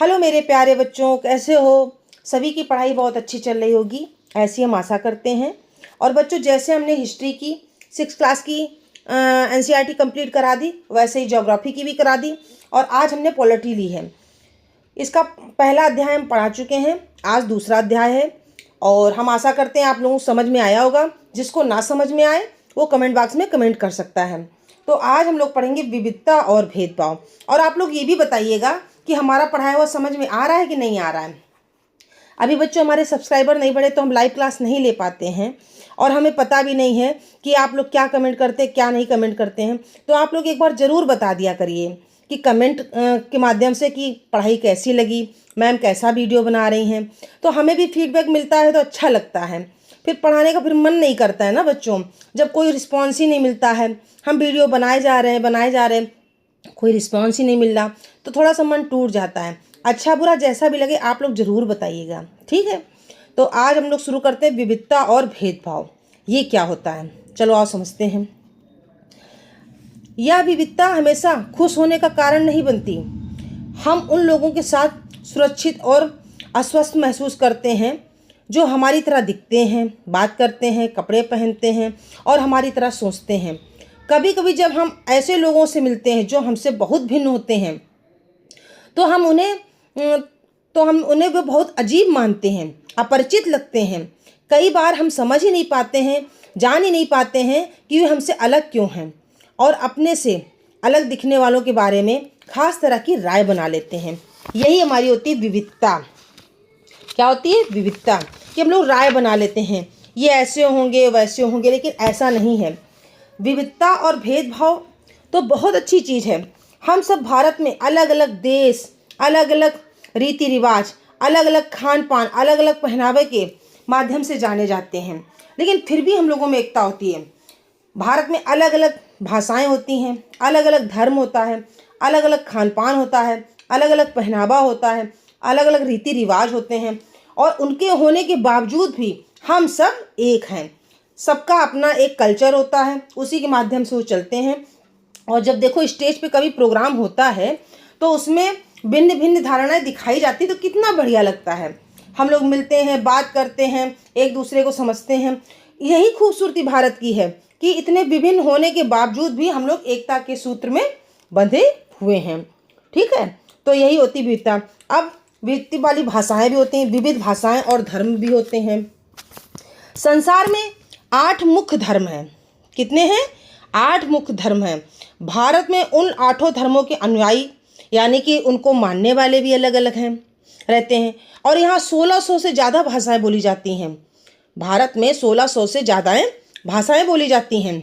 Hello मेरे प्यारे बच्चों, कैसे हो? सभी की पढ़ाई बहुत अच्छी चल रही होगी, ऐसी हम आशा करते हैं। और बच्चों, जैसे हमने हिस्ट्री की 6 क्लास की एनसीईआरटी कंप्लीट करा दी, वैसे ही ज्योग्राफी की भी करा दी। और आज हमने पॉलिटी ली है। इसका पहला अध्याय हम पढ़ा चुके हैं, आज दूसरा अध्याय है। और हम आशा करते हैं आप लोगों को समझ में आया होगा। जिसको ना समझ में आए वो कमेंट बॉक्स में कमेंट कर सकता है। तो आज हम लोग पढ़ेंगे विविधता और भेदभाव। और आप लोग ये भी बताइएगा कि हमारा पढ़ाया हुआ समझ में आ रहा है कि नहीं आ रहा है। अभी बच्चों, हमारे सब्सक्राइबर नहीं बढ़े तो हम लाइव क्लास नहीं ले पाते हैं और हमें पता भी नहीं है कि आप लोग क्या कमेंट करते हैं, क्या नहीं कमेंट करते हैं। तो आप लोग एक बार ज़रूर बता दिया करिए कि कमेंट के माध्यम से कि पढ़ाई कैसी लगी, मैम कैसा वीडियो बना रही हैं। तो हमें भी फीडबैक मिलता है तो अच्छा लगता है, फिर पढ़ाने का फिर मन नहीं करता है ना बच्चों, जब कोई रिस्पॉन्स ही नहीं मिलता है। हम वीडियो बनाए जा रहे हैं, कोई रिस्पॉन्स ही नहीं मिल रहा, तो थोड़ा सा मन टूट जाता है। अच्छा बुरा जैसा भी लगे आप लोग ज़रूर बताइएगा, ठीक है। तो आज हम लोग शुरू करते हैं विविधता और भेदभाव, ये क्या होता है। चलो आओ समझते हैं। यह विविधता हमेशा खुश होने का कारण नहीं बनती। हम उन लोगों के साथ सुरक्षित और अस्वस्थ महसूस करते हैं जो हमारी तरह दिखते हैं, बात करते हैं, कपड़े पहनते हैं और हमारी तरह सोचते हैं। कभी कभी जब हम ऐसे लोगों से मिलते हैं जो हमसे बहुत भिन्न होते हैं तो हम उन्हें वो बहुत अजीब मानते हैं, अपरिचित लगते हैं। कई बार हम समझ ही नहीं पाते हैं, जान ही नहीं पाते हैं कि वे हमसे अलग क्यों हैं, और अपने से अलग दिखने वालों के बारे में खास तरह की राय बना लेते हैं। यही हमारी होती है विविधता। क्या होती है? विविधता। कि हम लोग राय बना लेते हैं, ये ऐसे होंगे वैसे होंगे, लेकिन ऐसा नहीं है। विविधता और भेदभाव तो बहुत अच्छी चीज़ है। हम सब भारत में अलग अलग देश, अलग अलग रीति रिवाज, अलग अलग खान पान, अलग अलग पहनावे के माध्यम से जाने जाते हैं, लेकिन फिर भी हम लोगों में एकता होती है। भारत में अलग अलग भाषाएं होती हैं, अलग अलग धर्म होता है, अलग अलग खान पान होता है, अलग अलग पहनावा होता है, अलग अलग रीति रिवाज होते हैं, और उनके होने के बावजूद भी हम सब एक हैं। सबका अपना एक कल्चर होता है, उसी के माध्यम से वो चलते हैं। और जब देखो स्टेज पे कभी प्रोग्राम होता है तो उसमें भिन्न भिन्न धारणाएं दिखाई जाती, तो कितना बढ़िया लगता है। हम लोग मिलते हैं, बात करते हैं, एक दूसरे को समझते हैं। यही खूबसूरती भारत की है कि इतने विभिन्न होने के बावजूद भी हम लोग एकता के सूत्र में बंधे हुए हैं, ठीक है। तो यही होती विविधता। अब विविधता वाली भाषाएं भी होती हैं, विविध भाषाएं और धर्म भी होते हैं। संसार में 8 मुख्य धर्म हैं। कितने हैं? 8 मुख्य धर्म हैं। भारत में उन 8 धर्मों के अनुयायी, यानी कि उनको मानने वाले भी अलग अलग हैं, रहते हैं। और यहाँ 1600 से ज़्यादा भाषाएं बोली जाती हैं। भारत में 1600 से ज़्यादा भाषाएं बोली जाती हैं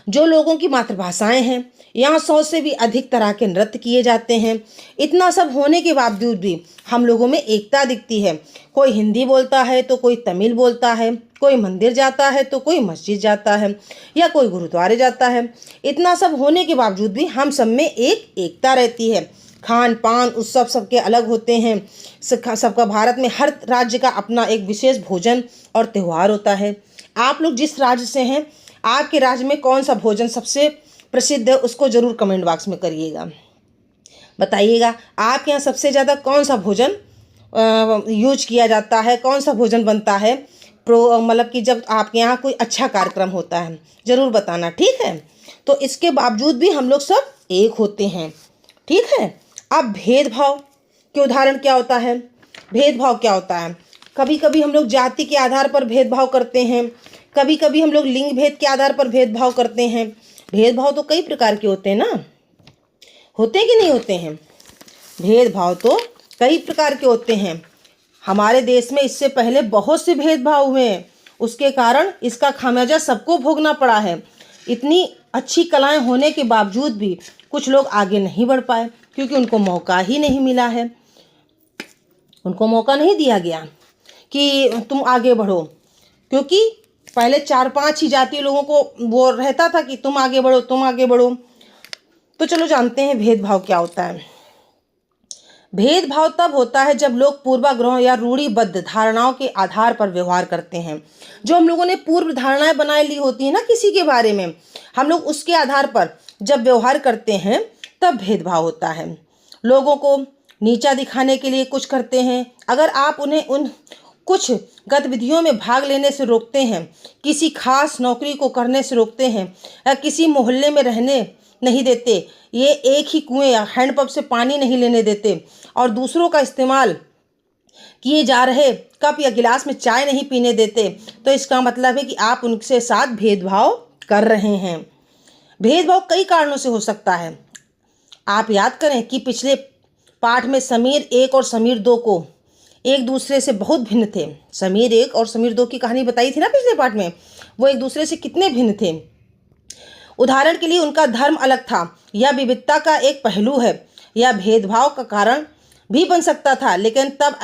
जो लोगों की मातृभाषाएं हैं। यहाँ 100 से भी अधिक तरह के नृत्य किए जाते हैं। इतना सब होने के बावजूद भी हम लोगों में एकता दिखती है। कोई हिंदी बोलता है तो कोई तमिल बोलता है, कोई मंदिर जाता है तो कोई मस्जिद जाता है, या कोई गुरुद्वारे जाता है। इतना सब होने के बावजूद भी हम सब में एक एकता रहती है। खान पान उत्सव सबके अलग होते हैं। सबका भारत में हर राज्य का अपना एक विशेष भोजन और त्यौहार होता है। आप लोग जिस राज्य से हैं, आपके राज्य में कौन सा भोजन सबसे प्रसिद्ध है, उसको ज़रूर कमेंट बॉक्स में करिएगा, बताइएगा। आपके यहाँ सबसे ज़्यादा कौन सा भोजन यूज किया जाता है, कौन सा भोजन बनता है मतलब कि जब आपके यहाँ कोई अच्छा कार्यक्रम होता है, ज़रूर बताना, ठीक है। तो इसके बावजूद भी हम लोग सब एक होते हैं, ठीक है। अब भेदभाव के उदाहरण क्या होता है? भेदभाव क्या होता है? कभी कभी हम लोग जाति के आधार पर भेदभाव करते हैं, कभी कभी हम लोग लिंग भेद के आधार पर भेदभाव करते हैं। भेदभाव तो कई प्रकार के होते हैं ना, होते हैं कि नहीं होते हैं? भेदभाव तो कई प्रकार के होते हैं। हमारे देश में इससे पहले बहुत से भेदभाव हुए हैं, उसके कारण इसका खामियाजा सबको भोगना पड़ा है। इतनी अच्छी कलाएं होने के बावजूद भी कुछ लोग आगे नहीं बढ़ पाए, क्योंकि उनको मौका ही नहीं मिला है। उनको मौका नहीं दिया गया कि तुम आगे बढ़ो, क्योंकि पहले 4-5 ही जातीय लोगों को वो रहता था कि तुम आगे बढ़ो, तुम आगे बढ़ो। तो चलो जानते हैं भेदभाव क्या होता है। भेदभाव तब होता है जब लोग पूर्वाग्रह या रूढ़िबद्ध धारणाओं के आधार पर व्यवहार करते हैं। जो हम लोगों ने पूर्व धारणाएं बनाए ली होती है ना किसी के बारे में, हम लोग उसके आधार पर जब व्यवहार करते हैं तब भेदभाव होता है। लोगों को नीचा दिखाने के लिए कुछ करते हैं। अगर आप उन्हें उन कुछ गतिविधियों में भाग लेने से रोकते हैं, किसी खास नौकरी को करने से रोकते हैं या किसी मोहल्ले में रहने नहीं देते, ये एक ही कुएं या हैंडपंप से पानी नहीं लेने देते और दूसरों का इस्तेमाल किए जा रहे कप या गिलास में चाय नहीं पीने देते, तो इसका मतलब है कि आप उनके साथ भेदभाव कर रहे हैं। भेदभाव कई कारणों से हो सकता है। आप याद करें कि पिछले पाठ में समीर 1 और समीर 2 को एक दूसरे से बहुत भिन्न थे। समीर 1 और समीर 2 की कहानी बताई थी ना पिछले पाठ में, वो एक दूसरे से कितने भिन्न थे। उदाहरण के लिए उनका धर्म अलग था, यह विविधता का एक पहलू है। यह भेदभाव का कारण भी बन सकता था, लेकिन तब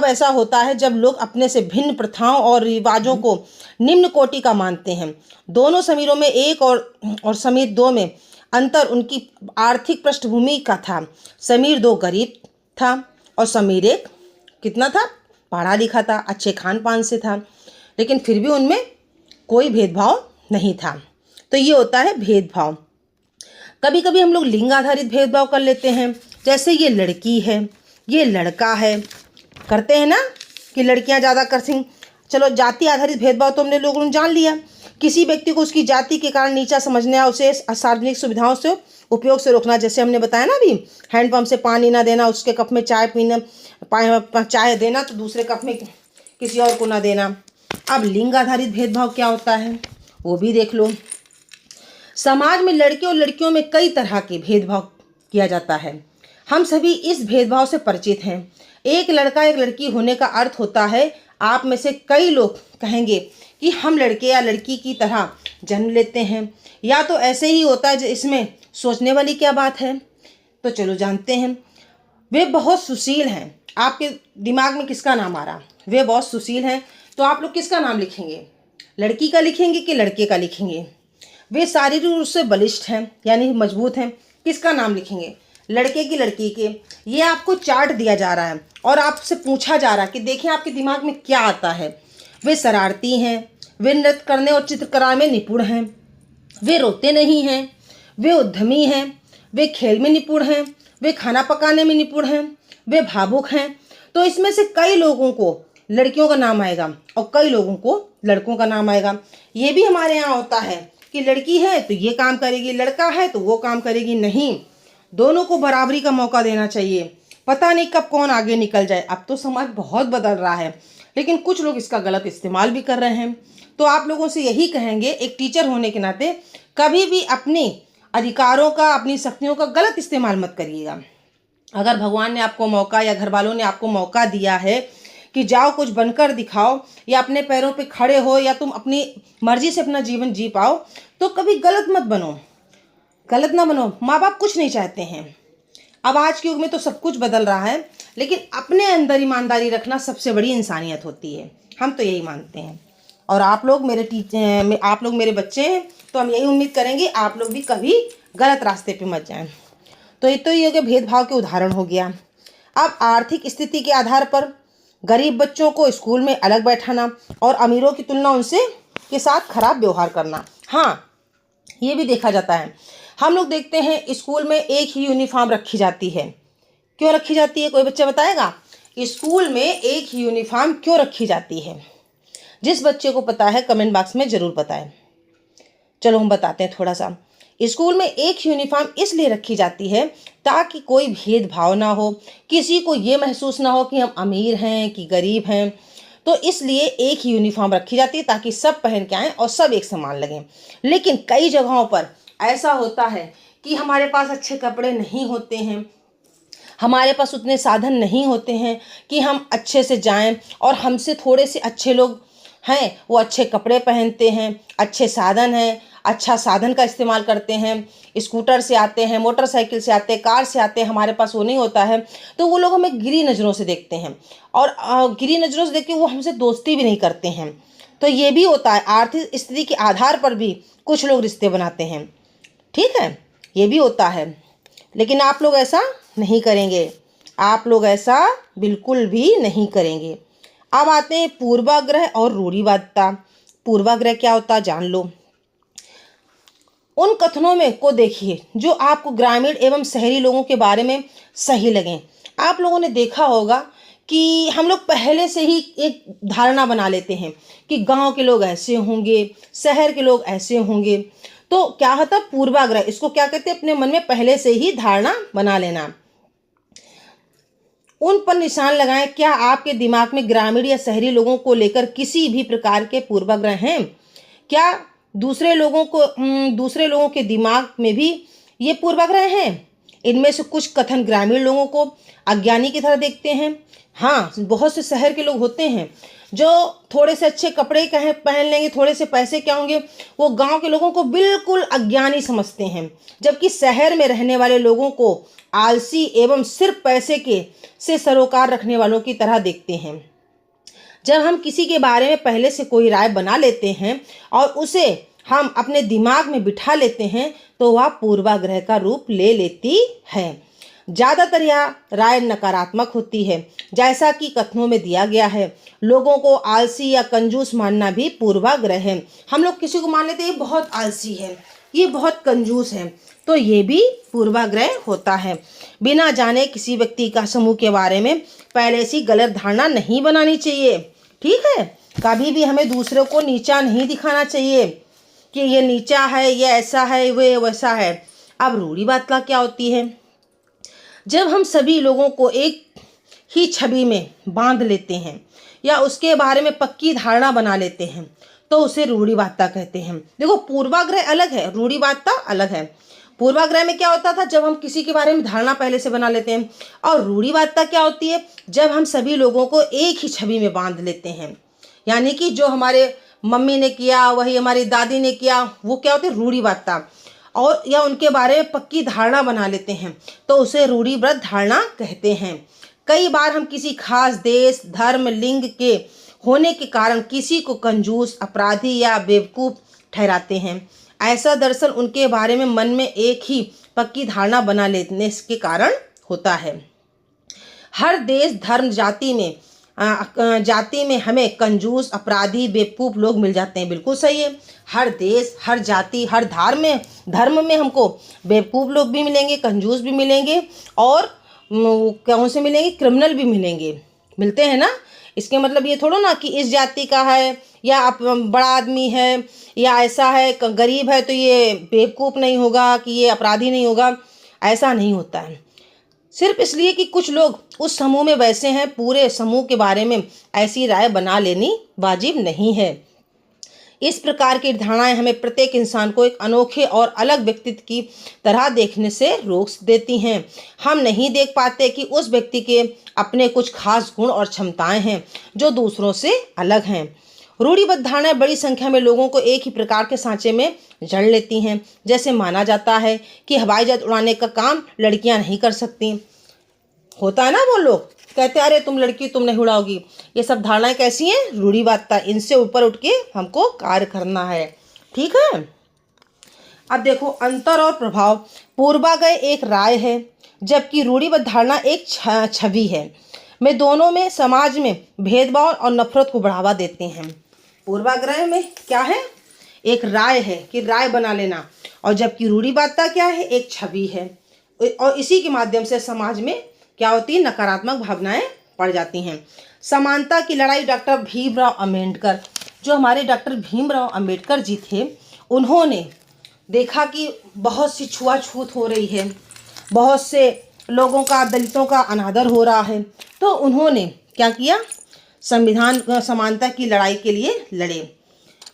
ऐसा होता है जब लोग अपने से भिन्न प्रथाओं और रिवाजों को निम्न कोटि का मानते हैं। दोनों समीरों में 1 और समीर 2 में अंतर उनकी आर्थिक पृष्ठभूमि का था। समीर 2 गरीब था और समीर 1 कितना था, पढ़ा लिखा था, अच्छे खान पान से था, लेकिन फिर भी उनमें कोई भेदभाव नहीं था। तो ये होता है भेदभाव। कभी कभी हम लोग लिंग आधारित भेदभाव कर लेते हैं, जैसे ये लड़की है, ये लड़का है, करते हैं ना कि लड़कियां ज़्यादा करती। चलो, जाति आधारित भेदभाव तो हमने लोगों ने जान लिया। किसी व्यक्ति को उसकी जाति के कारण नीचा समझना या उसे सार्वजनिक सुविधाओं से उपयोग से रोकना, जैसे हमने बताया ना अभी, हैंडपंप से पानी ना देना, उसके कप में चाय देना तो दूसरे कप में किसी और को ना देना। अब लिंग आधारित भेदभाव क्या होता है वो भी देख लो। समाज में लड़के और लड़कियों में कई तरह के भेदभाव किया जाता है। हम सभी इस भेदभाव से परिचित हैं। एक लड़का एक लड़की होने का अर्थ होता है, आप में से कई लोग कहेंगे कि हम लड़के या लड़की की तरह जन्म लेते हैं, या तो ऐसे ही होता है, इसमें सोचने वाली क्या बात है। तो चलो जानते हैं। वे बहुत सुशील हैं। आपके दिमाग में किसका नाम आ रहा? वे बहुत सुशील हैं, तो आप लोग किसका नाम लिखेंगे? लड़की का लिखेंगे कि लड़के का लिखेंगे? वे शारीरिक रूप से बलिष्ठ हैं यानी मजबूत हैं, किसका नाम लिखेंगे? लड़के की लड़की के। ये आपको चार्ट दिया जा रहा है और आपसे पूछा जा रहा है कि देखें आपके दिमाग में क्या आता है। वे शरारती हैं, वे नृत्य करने और चित्रकला में निपुण हैं, वे रोते नहीं हैं, वे उद्यमी हैं, वे खेल में निपुण हैं, वे खाना पकाने में निपुण हैं, वे भावुक हैं। तो इसमें से कई लोगों को लड़कियों का नाम आएगा और कई लोगों को लड़कों का नाम आएगा। ये भी हमारे यहाँ होता है कि लड़की है तो ये काम करेगी, लड़का है तो वो काम करेगी। नहीं, दोनों को बराबरी का मौका देना चाहिए। पता नहीं कब कौन आगे निकल जाए। अब तो समाज बहुत बदल रहा है, लेकिन कुछ लोग इसका गलत इस्तेमाल भी कर रहे हैं। तो आप लोगों से यही कहेंगे, एक टीचर होने के नाते कभी भी अपने अधिकारों का, अपनी शक्तियों का गलत इस्तेमाल मत करिएगा। अगर भगवान ने आपको मौका या घर वालों ने आपको मौका दिया है कि जाओ कुछ बनकर दिखाओ या अपने पैरों पे खड़े हो या तुम अपनी मर्जी से अपना जीवन जी पाओ, तो कभी गलत मत बनो, गलत ना बनो। माँ बाप कुछ नहीं चाहते हैं। अब आज के युग में तो सब कुछ बदल रहा है, लेकिन अपने अंदर ईमानदारी रखना सबसे बड़ी इंसानियत होती है। हम तो यही मानते हैं। और आप लोग मेरे बच्चे हैं, तो हम यही उम्मीद करेंगे आप लोग भी कभी गलत रास्ते पे मत जाएं। तो ये हो गया भेदभाव के उदाहरण हो गया। अब आर्थिक स्थिति के आधार पर गरीब बच्चों को स्कूल में अलग बैठाना और अमीरों की तुलना उनसे के साथ खराब व्यवहार करना। हाँ, ये भी देखा जाता है। हम लोग देखते हैं स्कूल में एक ही यूनिफॉर्म रखी जाती है। क्यों रखी जाती है? कोई बच्चा बताएगा? स्कूल में एक ही यूनिफॉर्म क्यों रखी जाती है? जिस बच्चे को पता है कमेंट बॉक्स में ज़रूर बताएं। चलो हम बताते हैं थोड़ा सा। स्कूल में एक यूनिफॉर्म इसलिए रखी जाती है ताकि कोई भेदभाव ना हो, किसी को ये महसूस ना हो कि हम अमीर हैं कि गरीब हैं। तो इसलिए एक ही यूनिफॉर्म रखी जाती है ताकि सब पहन के आएँ और सब एक समान लगें। लेकिन कई जगहों पर ऐसा होता है कि हमारे पास अच्छे कपड़े नहीं होते हैं, हमारे पास उतने साधन नहीं होते हैं कि हम अच्छे से जाएं, और हमसे थोड़े से अच्छे लोग हैं, वो अच्छे कपड़े पहनते हैं, अच्छे साधन हैं, अच्छा साधन का इस्तेमाल करते हैं, स्कूटर से आते हैं, मोटरसाइकिल से आते हैं, कार से आते हैं। हमारे पास वो नहीं होता है, तो वो लोग हमें गिरी नज़रों से देखते हैं, और गिरी नज़रों से देख के वो हमसे दोस्ती भी नहीं करते हैं। तो ये भी होता है, आर्थिक स्थिति के आधार पर भी कुछ लोग रिश्ते बनाते हैं। ठीक है, ये भी होता है, लेकिन आप लोग ऐसा नहीं करेंगे। आप लोग ऐसा बिल्कुल भी नहीं करेंगे। अब आते हैं पूर्वाग्रह और रूढ़िवादिता। पूर्वाग्रह क्या होता है जान लो। उन कथनों में को देखिए जो आपको ग्रामीण एवं शहरी लोगों के बारे में सही लगें। आप लोगों ने देखा होगा कि हम लोग पहले से ही एक धारणा बना लेते हैं कि गांव के लोग ऐसे होंगे, शहर के लोग ऐसे होंगे। तो क्या होता है, पूर्वाग्रह, इसको क्या कहते हैं, अपने मन में पहले से ही धारणा बना लेना। उन पर निशान लगाएं। क्या आपके दिमाग में ग्रामीण या शहरी लोगों को लेकर किसी भी प्रकार के पूर्वाग्रह हैं? क्या दूसरे लोगों के दिमाग में भी ये पूर्वाग्रह हैं? इनमें से कुछ कथन ग्रामीण लोगों को अज्ञानी की तरह देखते हैं। हाँ, बहुत से शहर के लोग होते हैं जो थोड़े से अच्छे कपड़े पहन लेंगे, थोड़े से पैसे क्या होंगे, वो गांव के लोगों को बिल्कुल अज्ञानी समझते हैं, जबकि शहर में रहने वाले लोगों को आलसी एवं सिर्फ पैसे के से सरोकार रखने वालों की तरह देखते हैं। जब हम किसी के बारे में पहले से कोई राय बना लेते हैं और उसे हम अपने दिमाग में बिठा लेते हैं तो वह पूर्वाग्रह का रूप ले लेती है। ज़्यादातर यह राय नकारात्मक होती है, जैसा कि कथनों में दिया गया है। लोगों को आलसी या कंजूस मानना भी पूर्वाग्रह है। हम लोग किसी को मान लेते हैं ये बहुत आलसी है, ये बहुत कंजूस है, तो ये भी पूर्वाग्रह होता है। बिना जाने किसी व्यक्ति का समूह के बारे में पहले से गलत धारणा नहीं बनानी चाहिए। ठीक है, कभी भी हमें दूसरों को नीचा नहीं दिखाना चाहिए कि ये नीचा है, ये ऐसा है, वे वैसा है। अब रूढ़िवादिता क्या होती है? जब हम सभी लोगों को एक ही छवि में बांध लेते हैं या उसके बारे में पक्की धारणा बना लेते हैं तो उसे रूढ़िवादिता कहते हैं। देखो, पूर्वाग्रह अलग है, रूढ़िवादिता अलग है। पूर्वाग्रह में क्या होता था, जब हम किसी के बारे में धारणा पहले से बना लेते हैं, और रूढ़िवादिता क्या होती है, जब हम सभी लोगों को एक ही छवि में बांध लेते हैं। यानी कि जो हमारे मम्मी ने किया वही हमारी दादी ने किया, वो क्या होती है, रूढ़िवादिता। और या उनके बारे में पक्की धारणा बना लेते हैं तो उसे रूढ़िबद्ध धारणा कहते हैं। कई बार हम किसी खास देश, धर्म, लिंग के होने के कारण किसी को कंजूस, अपराधी या बेवकूफ़ ठहराते हैं। ऐसा दरअसल उनके बारे में मन में एक ही पक्की धारणा बना लेने के कारण होता है। हर देश, धर्म, जाति में हमें कंजूस, अपराधी, बेवकूफ़ लोग मिल जाते हैं। बिल्कुल सही है। हर देश, हर जाति, हर धर्म में हमको बेवकूफ़ लोग भी मिलेंगे, कंजूस भी मिलेंगे, और कौन से मिलेंगे, क्रिमिनल भी मिलेंगे, मिलते हैं ना। इसके मतलब ये थोड़ा ना कि इस जाति का है या आप बड़ा आदमी है या ऐसा है, गरीब है तो ये बेवकूफ़ नहीं होगा, कि ये अपराधी नहीं होगा, ऐसा नहीं होता है। सिर्फ इसलिए कि कुछ लोग उस समूह में वैसे हैं, पूरे समूह के बारे में ऐसी राय बना लेनी वाजिब नहीं है। इस प्रकार की धारणाएं हमें प्रत्येक इंसान को एक अनोखे और अलग व्यक्तित्व की तरह देखने से रोक देती हैं। हम नहीं देख पाते कि उस व्यक्ति के अपने कुछ खास गुण और क्षमताएं हैं जो दूसरों से अलग हैं। रूढ़िबद्ध धारणाएं बड़ी संख्या में लोगों को एक ही प्रकार के सांचे में जड़ लेती हैं। जैसे माना जाता है कि हवाई जहाज उड़ाने का काम लड़कियां नहीं कर सकती। होता है ना, वो लोग कहते हैं अरे तुम लड़की, तुम नहीं उड़ाओगी। ये सब धारणाएं कैसी हैं, रूढ़िवादिता। इनसे ऊपर उठ के हमको कार्य करना है। ठीक है। अब देखो, अंतर और प्रभाव। पूर्वाग्रह एक राय है जबकि रूढ़िबद्ध धारणा एक छवि है। में दोनों में समाज में भेदभाव और नफरत को बढ़ावा देते हैं। पूर्वाग्रह में क्या है, एक राय है कि राय बना लेना, और जबकि रूढ़िवादिता क्या है, एक छवि है। और इसी के माध्यम से समाज में क्या होती है, नकारात्मक भावनाएं पड़ जाती हैं। समानता की लड़ाई। डॉक्टर भीमराव अंबेडकर, जो हमारे डॉक्टर भीमराव अंबेडकर जी थे, उन्होंने देखा कि बहुत सी छुआछूत हो रही है, बहुत से लोगों का, दलितों का अनादर हो रहा है, तो उन्होंने क्या किया, संविधान समानता की लड़ाई के लिए लड़े।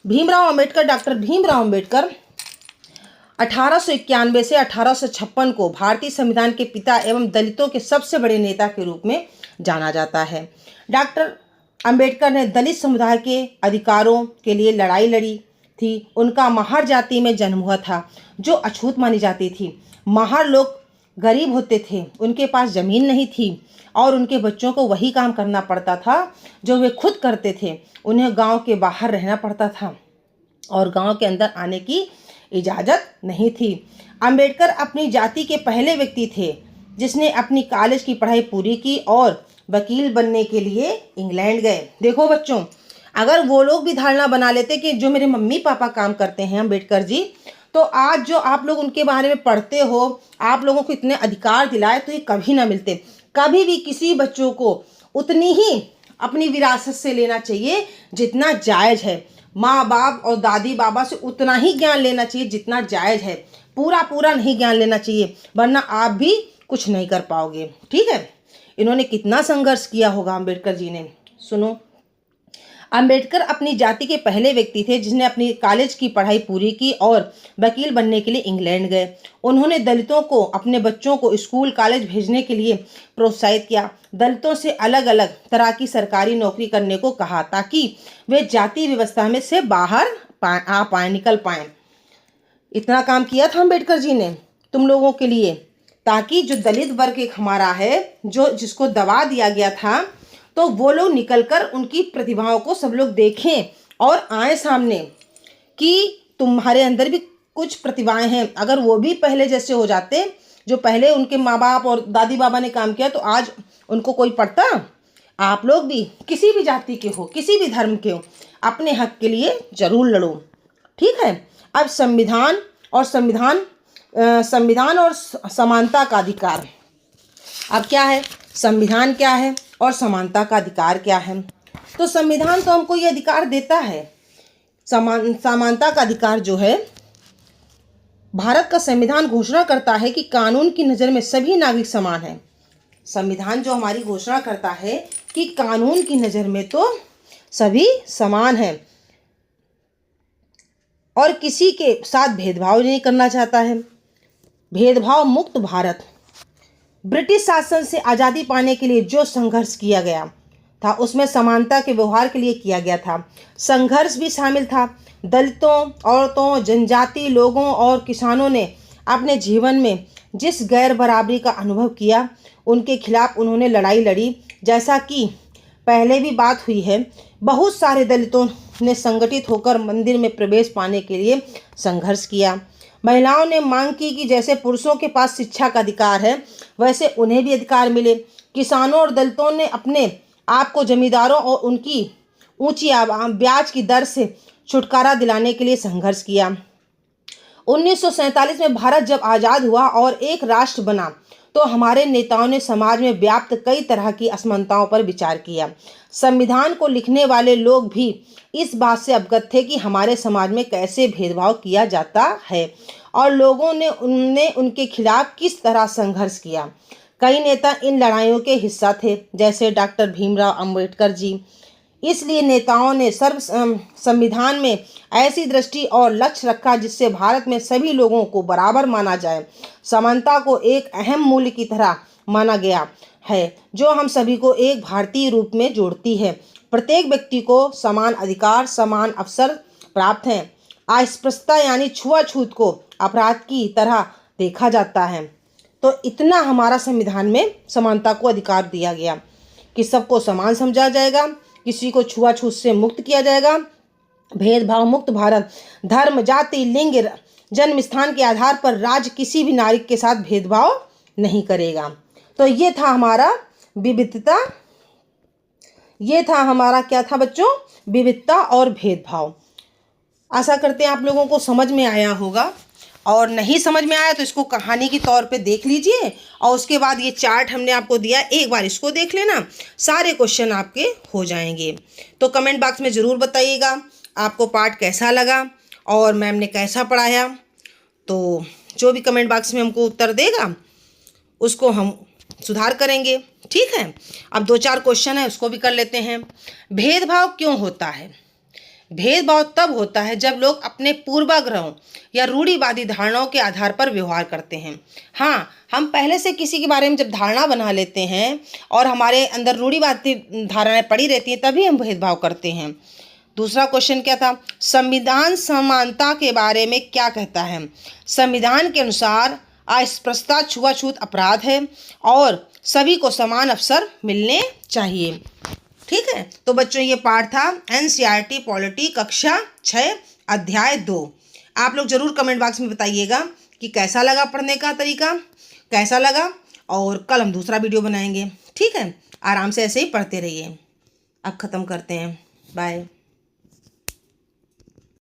भीमराव अंबेडकर, डॉक्टर भीमराव अंबेडकर 1891 से 1856 को भारतीय संविधान के पिता एवं दलितों के सबसे बड़े नेता के रूप में जाना जाता है। डॉक्टर अंबेडकर ने दलित समुदाय के अधिकारों के लिए लड़ाई लड़ी थी। उनका महार जाति में जन्म हुआ था जो अछूत मानी जाती थी। महार लोग गरीब होते थे, उनके पास ज़मीन नहीं थी और उनके बच्चों को वही काम करना पड़ता था जो वे खुद करते थे। उन्हें गांव के बाहर रहना पड़ता था और गांव के अंदर आने की इजाज़त नहीं थी। अंबेडकर अपनी जाति के पहले व्यक्ति थे जिसने अपनी कॉलेज की पढ़ाई पूरी की और वकील बनने के लिए इंग्लैंड गए। देखो बच्चों, अगर वो लोग भी धारणा बना लेते कि जो मेरे मम्मी पापा काम करते हैं अंबेडकर जी, तो आज जो आप लोग उनके बारे में पढ़ते हो, आप लोगों को इतने अधिकार दिलाए, तो ये कभी ना मिलते। कभी भी किसी बच्चों को उतनी ही अपनी विरासत से लेना चाहिए जितना जायज़ है। माँ बाप और दादी बाबा से उतना ही ज्ञान लेना चाहिए जितना जायज़ है। पूरा पूरा नहीं ज्ञान लेना चाहिए, वरना आप भी कुछ नहीं कर पाओगे। ठीक है। इन्होंने कितना संघर्ष किया होगा अम्बेडकर जी ने, सुनो। अंबेडकर अपनी जाति के पहले व्यक्ति थे जिसने अपनी कॉलेज की पढ़ाई पूरी की और वकील बनने के लिए इंग्लैंड गए। उन्होंने दलितों को अपने बच्चों को स्कूल कॉलेज भेजने के लिए प्रोत्साहित किया। दलितों से अलग अलग तरह की सरकारी नौकरी करने को कहा ताकि वे जाति व्यवस्था में से बाहर आ पाए, निकल पाए। इतना काम किया था अम्बेडकर जी ने तुम लोगों के लिए, ताकि जो दलित वर्ग एक हमारा है, जो जिसको दबा दिया गया था, तो वो लोग निकलकर उनकी प्रतिभाओं को सब लोग देखें और आए सामने कि तुम्हारे अंदर भी कुछ प्रतिभाएं हैं। अगर वो भी पहले जैसे हो जाते, जो पहले उनके माँ बाप और दादी बाबा ने काम किया, तो आज उनको कोई पढ़ता। आप लोग भी किसी भी जाति के हो, किसी भी धर्म के हो, अपने हक के लिए जरूर लड़ो। ठीक है। अब संविधान और समानता का अधिकार। अब क्या है, संविधान क्या है और समानता का अधिकार क्या है? तो संविधान तो हमको ये अधिकार देता है। समानता का अधिकार जो है, भारत का संविधान घोषणा करता है कि कानून की नज़र में सभी नागरिक समान हैं। संविधान जो हमारी घोषणा करता है कि कानून की नज़र में तो सभी समान हैं और किसी के साथ भेदभाव नहीं करना चाहता है। भेदभाव मुक्त भारत। ब्रिटिश शासन से आज़ादी पाने के लिए जो संघर्ष किया गया था, उसमें समानता के व्यवहार के लिए किया गया था। संघर्ष भी शामिल था। दलितों, औरतों, जनजाति लोगों और किसानों ने अपने जीवन में जिस गैर बराबरी का अनुभव किया, उनके खिलाफ उन्होंने लड़ाई लड़ी। जैसा कि पहले भी बात हुई है, बहुत सारे दलितों ने संगठित होकर मंदिर में प्रवेश पाने के लिए संघर्ष किया। महिलाओं ने मांग की कि जैसे पुरुषों के पास शिक्षा का अधिकार है, वैसे उन्हें भी अधिकार मिले। किसानों और दलितों ने अपने आप को जमींदारों और उनकी ऊंची ब्याज की दर से छुटकारा दिलाने के लिए संघर्ष किया। 1947 में भारत जब आज़ाद हुआ और एक राष्ट्र बना, तो हमारे नेताओं ने समाज में व्याप्त कई तरह की असमानताओं पर विचार किया। संविधान को लिखने वाले लोग भी इस बात से अवगत थे कि हमारे समाज में कैसे भेदभाव किया जाता है और लोगों ने उनके खिलाफ किस तरह संघर्ष किया। कई नेता इन लड़ाइयों के हिस्सा थे, जैसे डॉक्टर भीमराव अंबेडकर जी। इसलिए नेताओं ने संविधान में ऐसी दृष्टि और लक्ष्य रखा जिससे भारत में सभी लोगों को बराबर माना जाए। समानता को एक अहम मूल्य की तरह माना गया है, जो हम सभी को एक भारतीय रूप में जोड़ती है। प्रत्येक व्यक्ति को समान अधिकार, समान अवसर प्राप्त हैं। अस्पृश्यता यानी छुआछूत को अपराध की तरह देखा जाता है। तो इतना हमारा संविधान में समानता को अधिकार दिया गया कि सबको समान समझा जाएगा, किसी को छुआछूत से मुक्त किया जाएगा। भेदभाव मुक्त भारत। धर्म, जाति, लिंग, जन्म स्थान के आधार पर राज्य किसी भी नागरिक के साथ भेदभाव नहीं करेगा। तो ये था हमारा विविधता, ये था हमारा क्या था बच्चों, विविधता और भेदभाव। आशा करते हैं आप लोगों को समझ में आया होगा, और नहीं समझ में आया तो इसको कहानी के तौर पे देख लीजिए, और उसके बाद ये चार्ट हमने आपको दिया, एक बार इसको देख लेना, सारे क्वेश्चन आपके हो जाएंगे। तो कमेंट बॉक्स में ज़रूर बताइएगा आपको पाठ कैसा लगा और मैम ने कैसा पढ़ाया। तो जो भी कमेंट बॉक्स में हमको उत्तर देगा उसको हम सुधार करेंगे। ठीक है। अब 2-4 क्वेश्चन है, उसको भी कर लेते हैं। भेदभाव क्यों होता है? भेदभाव तब होता है जब लोग अपने पूर्वाग्रहों या रूढ़िवादी धारणाओं के आधार पर व्यवहार करते हैं। हाँ, हम पहले से किसी के बारे में जब धारणा बना लेते हैं और हमारे अंदर रूढ़िवादी धारणाएं पड़ी रहती हैं, तभी हम भेदभाव करते हैं। दूसरा क्वेश्चन क्या था? संविधान समानता के बारे में क्या कहता है? संविधान के अनुसार अस्पृश्यता छुआछूत अपराध है और सभी को समान अवसर मिलने चाहिए। ठीक है। तो बच्चों ये पाठ था NCERT पॉलिटी कक्षा 6 अध्याय 2। आप लोग ज़रूर कमेंट बॉक्स में बताइएगा कि कैसा लगा पढ़ने का तरीका, कैसा लगा, और कल हम दूसरा वीडियो बनाएंगे। ठीक है। आराम से ऐसे ही पढ़ते रहिए। अब ख़त्म करते हैं। बाय।